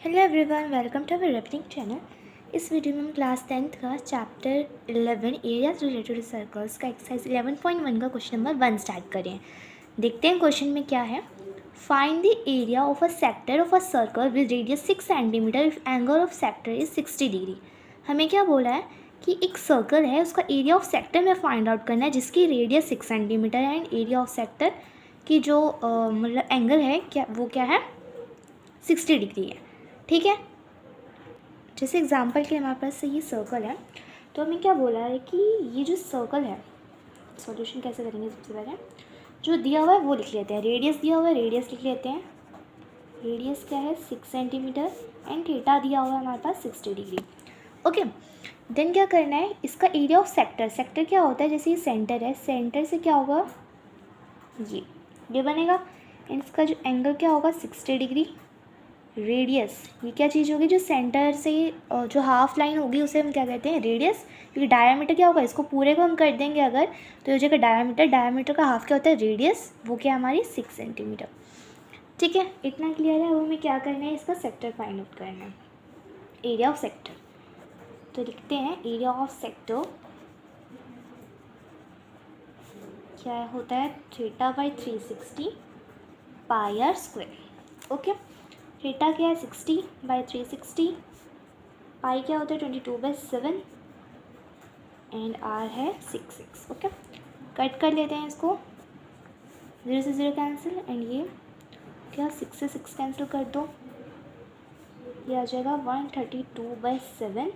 Hello everyone, welcome to our रेपनिंग channel. इस video में हम क्लास 10th का chapter 11 areas related to circles का एक्सरसाइज 11.1 का क्वेश्चन नंबर 1 स्टार्ट करें। देखते हैं क्वेश्चन में क्या है। Find the area of a sector of a circle with radius 6 centimetre if angle of sector is 60 degree. हमें क्या बोला है कि एक सर्कल है, उसका एरिया ऑफ सेक्टर में फाइंड आउट करना है जिसकी रेडियस 6 सेंटीमीटर है एंड एरिया ऑफ सेक्टर की जो मतलब एंगल है क्या है 60 डिग्री है। ठीक है, जैसे एग्जांपल के लिए हमारे पास ये सर्कल है, तो हमें क्या बोला है कि ये जो सर्कल है, सॉल्यूशन कैसे करेंगे। सबसे पहले जो दिया हुआ है वो लिख लेते हैं। रेडियस दिया हुआ है, रेडियस लिख लेते हैं। रेडियस क्या है 6 सेंटीमीटर एंड थीटा दिया हुआ है हमारे पास 60 डिग्री। ओके, देन क्या करना है, इसका एरिया ऑफ सेक्टर। सेक्टर क्या होता है, जैसे ये सेंटर है, सेंटर से क्या होगा ये बनेगा एंड इसका जो एंगल क्या होगा 60 डिग्री। रेडियस ये क्या चीज़ होगी, जो सेंटर से जो हाफ लाइन होगी उसे हम क्या कहते हैं रेडियस, क्योंकि डायमीटर क्या होगा, इसको पूरे को हम कर देंगे अगर तो हो जाएगा डायमीटर। डायमीटर का हाफ क्या होता है रेडियस, वो क्या हमारी 6 सेंटीमीटर। ठीक है, इतना क्लियर है। अब हमें क्या करना है, इसका सेक्टर फाइंड आउट करना है, एरिया ऑफ सेक्टर। तो लिखते हैं एरिया ऑफ सेक्टर क्या होता है theta by 360 pi r square. Okay, theta क्या है 60 बाई 360, पाई क्या होता है 22/7 एंड आर है 6। ओके, कट कर लेते हैं इसको, 0 से 0 कैंसिल एंड ये क्या 6 से 6 कैंसिल कर दो, ये आ जाएगा 132/7 एंड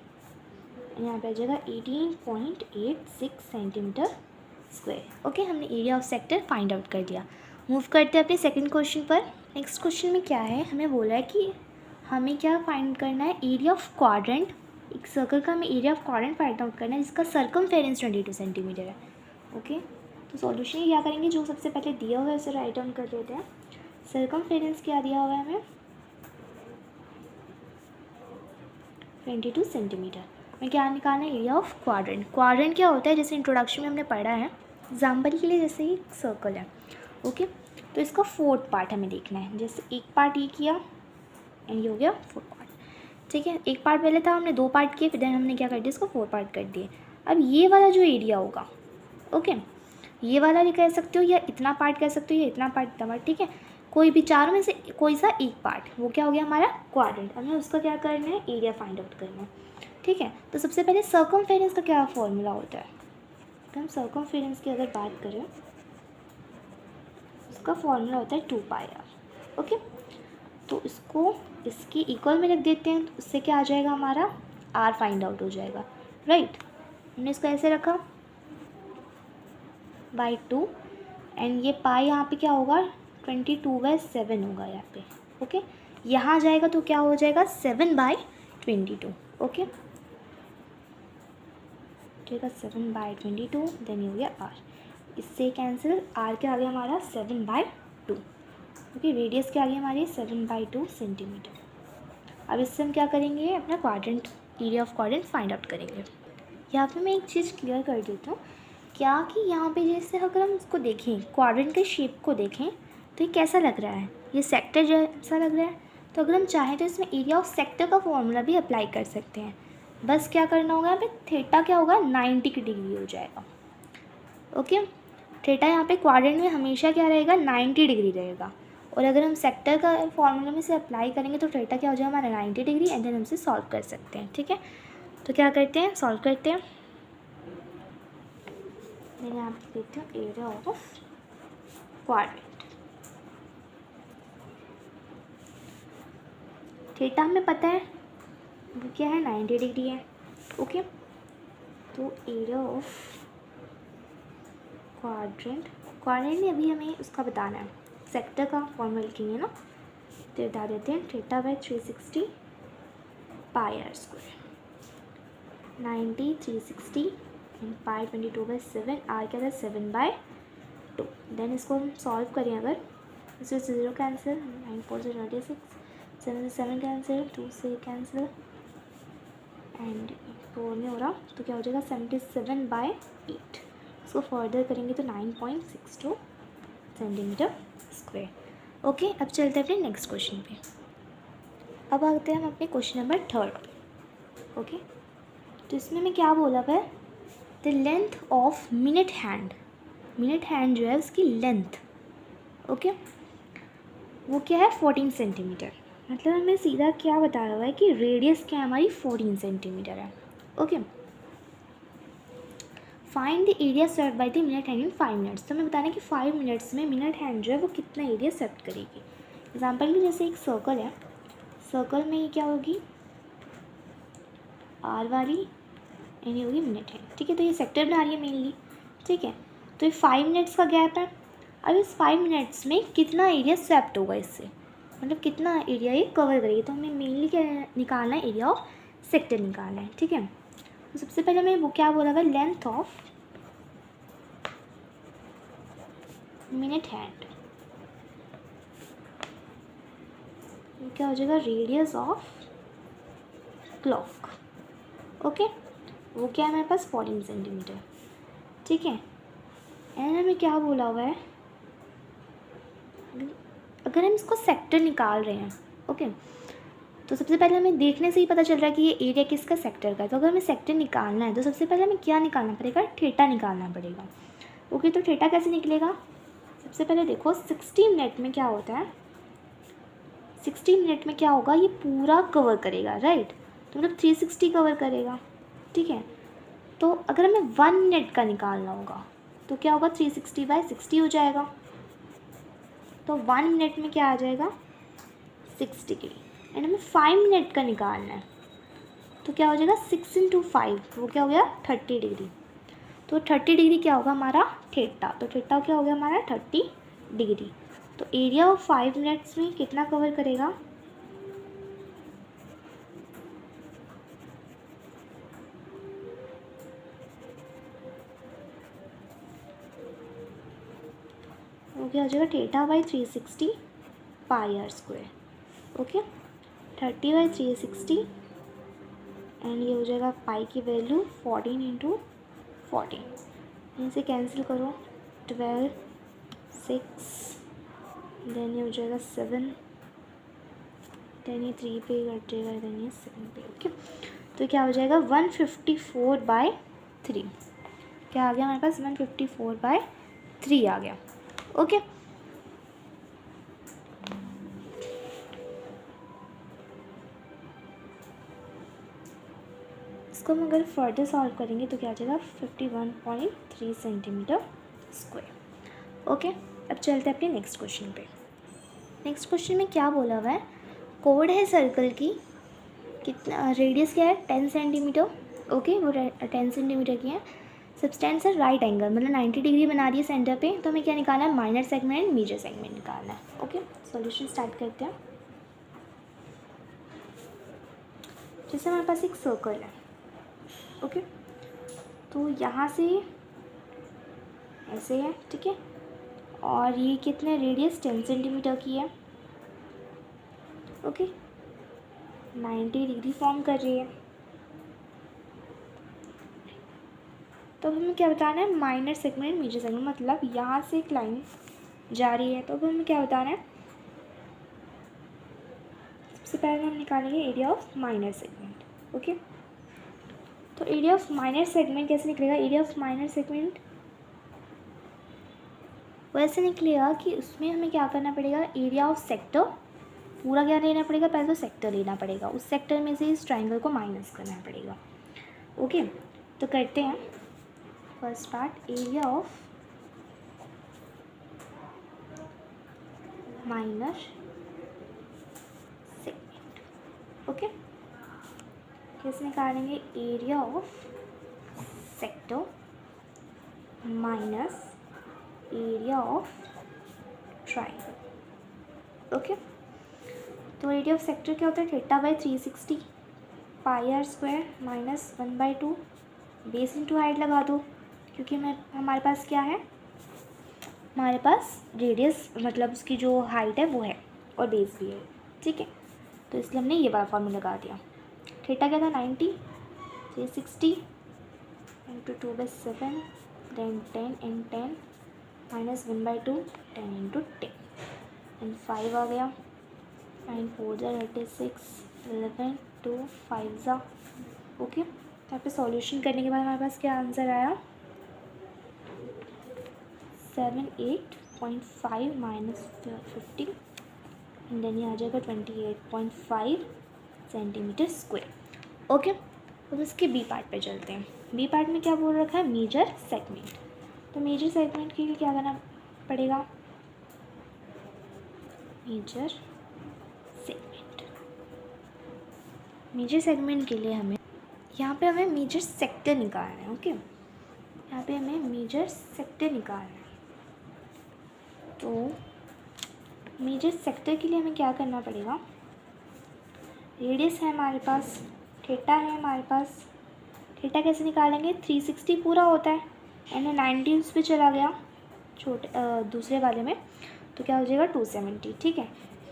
यहाँ पे आ जाएगा 18.86 सेंटीमीटर स्क्वायर। ओके, हमने area of sector find out कर दिया। मूव करते हैं अपने सेकंड क्वेश्चन पर। नेक्स्ट क्वेश्चन में क्या है, हमें बोला है कि हमें क्या फाइंड करना है, एरिया ऑफ क्वाड्रेंट। एक सर्कल का हमें area of quadrant find out करना है जिसका सरकमफेरेंस 22 सेंटीमीटर है। ओके, तो सॉल्यूशन क्या करेंगे, जो सबसे पहले दिया हुआ है उसे राइट डाउन कर लेते हैं। सरकमफेरेंस क्या दिया हुआ है हमें 22 सेंटीमीटर। हमें क्या निकालना है, एरिया ऑफ क्वाड्रेंट। क्वाड्रेंट क्या होता है, जैसे इंट्रोडक्शन में हमने पढ़ा है। एग्जाम्पल के लिए जैसे एक सर्कल है, ओके, तो इसका 4th पार्ट हमें देखना है। जैसे एक पार्ट ये किया एंड ये हो गया 4th पार्ट। ठीक है, एक पार्ट पहले था, हमने 2 पार्ट किए, फिर हमने क्या कर दिया, इसको 4 पार्ट कर दिए। अब ये वाला जो एरिया होगा, ओके, ये वाला भी कह सकते हो या इतना पार्ट कह सकते हो या इतना पार्ट इतना पार्ट। ठीक है, कोई भी चारों में से कोई सा एक पार्ट, वो क्या हो गया हमारा क्वाड्रेंट। हमें उसका क्या करना है, एरिया फाइंड आउट करना है। ठीक है, तो सबसे पहले सर्कमफेरेंस का क्या फॉर्मूला होता है। तो हम सर्कमफेरेंस की अगर बात करें, उसका फॉर्मूला होता है 2πr। ओके, तो इसको इसकी इक्वल में रख देते हैं, तो उससे क्या आ जाएगा हमारा r फाइंड आउट हो जाएगा। राइट, हमने इसको ऐसे रखा बाई 2 एंड ये पाई यहाँ पे क्या होगा 22/7 होगा यहाँ पे। ओके, यहाँ जाएगा तो क्या हो जाएगा 7/22। ओके, ठीक है 7/22, देन ये हो गया r, इससे कैंसिल, r क्या आ गया हमारा 7/2। ओके, रेडियस क्या आ गई हमारी 7/2 सेंटीमीटर। अब इससे हम क्या करेंगे, अपना quadrant, area of quadrant find out करेंगे। यहाँ पे मैं एक चीज़ क्लियर कर देता हूँ क्या, कि यहाँ पे जैसे अगर हम इसको देखें, क्वाड्रेंट के शेप को देखें तो ये कैसा लग रहा है, ये सेक्टर जैसा लग रहा है। तो अगर हम चाहें तो इसमें एरिया ऑफ सेक्टर का फॉर्मूला भी अप्लाई कर सकते हैं। बस क्या करना होगा, यहाँ पे थीटा क्या होगा 90 डिग्री हो जाएगा। ओके, थीटा यहाँ पे क्वाड्रेंट में हमेशा क्या रहेगा 90 डिग्री रहेगा। और अगर हम सेक्टर का फॉर्मूला में से अप्लाई करेंगे तो थीटा क्या हो जाएगा हमारा 90 डिग्री एंड देन हम इसे सॉल्व कर सकते हैं। ठीक है, तो क्या करते हैं, सॉल्व करते हैं। मैंने यहाँ पे देखते हैं एरिया ऑफ क्वाड्रेंट। थीटा हमें पता है वो क्या है 90 डिग्री है। ओके, तो एरिया ऑफ क्वाड्रेंट, क्वाड्रेंट में अभी हमें उसका बताना है, सेक्टर का फॉर्मूला लिखेंगे ना, तो बता देते हैं theta by 360 pi r square, 90 360 and pi 22/7, r क्या था 7/2। देन इसको हम सॉल्व करें अगर, इससे 0 कैंसिल, 9 4 से 26, 7 से 7 कैंसिल, 2 से कैंसिल एंड 4 में हो रहा, तो क्या हो जाएगा 77/8। इसको फर्दर करेंगे तो 9.62 सेंटीमीटर स्क्वायर। ओके, अब चलते हैं अपने नेक्स्ट क्वेश्चन पे। अब आते हैं हम अपने क्वेश्चन नंबर 3 पे। ओके, तो इसमें मैं क्या बोला हुआ है, the length of minute hand जो है उसकी लेंथ, ओके, वो क्या है 14 सेंटीमीटर। मतलब हमें सीधा क्या बताया हुआ है कि रेडियस क्या है हमारी 14 सेंटीमीटर है। ओके, फाइंड द एरिया सर्व by the minute hand in 5 minutes. तो हमें बताना है कि 5 मिनट्स में मिनट हैंड जो है वो कितना एरिया सर्व करेगी। एग्जाम्पल के जैसे एक सर्कल है, सर्कल में ये क्या होगी, आर वाली एंड ये होगी मिनट हैंड। ठीक है, तो ये सेक्टर बना रही है मेनली। ठीक है, तो ये 5 मिनट्स का गैप है। अब इस 5 मिनट्स में कितना एरिया स्वेप्ट होगा इससे, मतलब कितना एरिया ये कवर करेगी। तो हमें मेनली क्या निकालना है, एरिया ऑफ सेक्टर निकालना है। ठीक है, तो सबसे पहले हमें वो क्या बोला हुआ, लेंथ ऑफ मिनट हैंड, ये क्या हो जाएगा, रेडियस ऑफ क्लॉक। ओके, वो क्या है हमारे पास 14 सेंटीमीटर। ठीक है, एंड हमें क्या बोला हुआ है, अगर हम इसको सेक्टर निकाल रहे हैं, ओके, तो सबसे पहले हमें देखने से ही पता चल रहा है कि ये एरिया किसका, सेक्टर का है। तो अगर हमें सेक्टर निकालना है तो सबसे पहले हमें क्या निकालना पड़ेगा, थीटा निकालना पड़ेगा। ओके, तो थीटा कैसे निकलेगा, सबसे पहले देखो 60 मिनट में क्या होता है, 60 मिनट में क्या होगा, ये पूरा कवर करेगा, राइट, तो मतलब 360 कवर करेगा। ठीक है, तो अगर हमें 1 मिनट का निकालना होगा तो क्या होगा, 360/60 हो जाएगा। तो 1 मिनट में क्या आ जाएगा, 6 डिग्री। एंड हमें 5 मिनट का निकालना है तो क्या हो जाएगा, 6 × 5, वो क्या हो गया, 30 डिग्री। तो 30 डिग्री क्या होगा हमारा, थीटा। तो थीटा क्या हो गया हमारा, 30 डिग्री। तो एरिया ऑफ 5 मिनट्स में कितना कवर करेगा, वो क्या हो जाएगा, θ/360 πr²। ओके, 30/360 एंड ये हो जाएगा पाई की वैल्यू 14 × 14। इनसे कैंसिल करो, 12, 6, देन ये हो जाएगा 7, देन ये 3 पे कट जाएगा, देन ये 7 पे। ओके, तो क्या हो जाएगा, 154/3। क्या आ गया हमारे पास, 154/3 आ गया। ओके, इसको हम अगर फर्दर सॉल्व करेंगे तो क्या आ जाएगा, 51.3 सेंटीमीटर स्क्वायर। ओके, अब चलते हैं अपने नेक्स्ट क्वेश्चन पे। नेक्स्ट क्वेश्चन में क्या बोला हुआ है, कोड है सर्कल की, कितना रेडियस क्या है, 10 सेंटीमीटर। ओके, वो 10 सेंटीमीटर की है। सब्सटेंस है राइट एंगल, मतलब 90 डिग्री बना रही है सेंटर पे। तो हमें क्या निकालना है, माइनर सेगमेंट, मेजर सेगमेंट निकालना है। ओके, सॉल्यूशन स्टार्ट करते हैं। जैसे हमारे पास एक सर्कल है, ओके, तो यहाँ से ऐसे है, ठीक है, और ये कितने, रेडियस 10 सेंटीमीटर की है। ओके, 90 डिग्री फॉर्म कर रही है। तो हमें क्या बताना है, माइनर सेगमेंट, मेजर सेगमेंट, मतलब यहाँ से एक लाइन जा रही है। तो अब हमें क्या बताना है, सबसे पहले हम निकालेंगे area of minor segment. Okay, तो एरिया ऑफ माइनर सेगमेंट कैसे निकलेगा, एरिया ऑफ माइनर सेगमेंट वैसे निकलेगा कि उसमें हमें क्या करना पड़ेगा, एरिया ऑफ सेक्टर पूरा क्या लेना पड़ेगा, पहले तो सेक्टर लेना पड़ेगा, उस सेक्टर में से इस ट्राइंगल को माइनस करना पड़ेगा। ओके, तो करते हैं first part, area of minor segment. Okay, कैसे निकालेंगे, area of sector minus area of triangle. Okay, तो एरिया ऑफ सेक्टर क्या होता है, θ/360 πr² minus 1/2, base into height लगा दो, क्योंकि हमारे पास क्या है, हमारे पास रेडियस मतलब उसकी जो हाइट है वो है और बेस भी है। ठीक है, तो इसलिए हमने ये वाला फॉर्मूला लगा दिया। थीटा क्या था, 90, 360 × 2/7, देन 10 एंड 10 माइनस 1/2, 10 × 10 एंड 5 आ गया। 9 4 ज़ा 36, 11 2 5 ज़ा। ओके, यहाँ पे सॉल्यूशन करने के बाद हमारे पास क्या आंसर आया, 78.5 माइनस 50 एंड देन ये आ जाएगा 28.5 सेंटीमीटर स्क्वायर। ओके, अब इसके बी पार्ट पे चलते हैं। बी पार्ट में क्या बोल रखा है, मेजर सेगमेंट। तो मेजर सेगमेंट के लिए क्या करना पड़ेगा, मेजर सेगमेंट। मेजर सेगमेंट के लिए हमें यहाँ पे हमें मेजर सेक्टर निकालना है। ओके, यहाँ पे हमें मेजर सेक्टर निकालना है। तो मेजर सेक्टर के लिए हमें क्या करना पड़ेगा, रेडियस है हमारे पास, थीटा है हमारे पास। थीटा कैसे निकालेंगे, 360 पूरा होता है एंड 90 उस पर चला गया छोटे दूसरे वाले में, तो क्या हो जाएगा 270। ठीक है,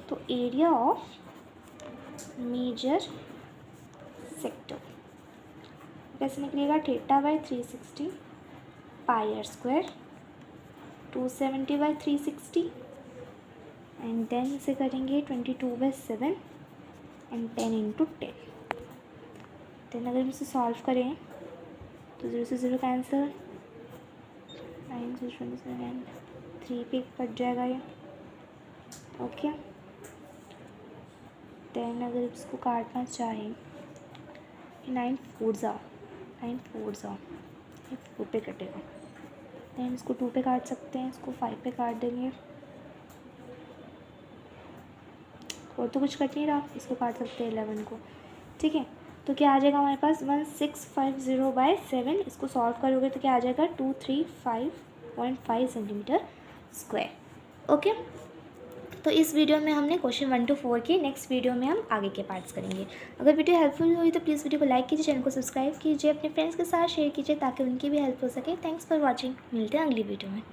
तो एरिया ऑफ मेजर सेक्टर कैसे निकलेगा, theta by 360 pi r square 270 by 360 and then इसे करेंगे 22/7 एंड 10 इंटू 10। देन अगर हम इसे सॉल्व करें तो 0 से 0 कैंसिल, 9 से 27 3 पे कट जाएगा ये। ओके, देन अगर इसको काटना चाहें, 9 4 ज़ा ये 4 पे कटेगा। देन इसको 2 पे काट सकते हैं, इसको 5 पे काट देंगे, और तो कुछ कट नहीं रहा, इसको काट सकते हैं 11 को। ठीक है, तो क्या आ जाएगा हमारे पास 1650/7। इसको सॉल्व करोगे तो क्या आ जाएगा 235.5 सेंटीमीटर स्क्वायर। ओके, तो इस वीडियो में हमने क्वेश्चन 1 to 4 किए। नेक्स्ट वीडियो में हम आगे के पार्ट्स करेंगे। अगर वीडियो हेल्पफुल हुई तो प्लीज़ वीडियो को लाइक कीजिए, चैनल को सब्सक्राइब कीजिए, अपने फ्रेंड्स के साथ शेयर कीजिए ताकि उनकी भी हेल्प हो सके। थैंक्स फॉर वॉचिंग, मिलते हैं अगली वीडियो में।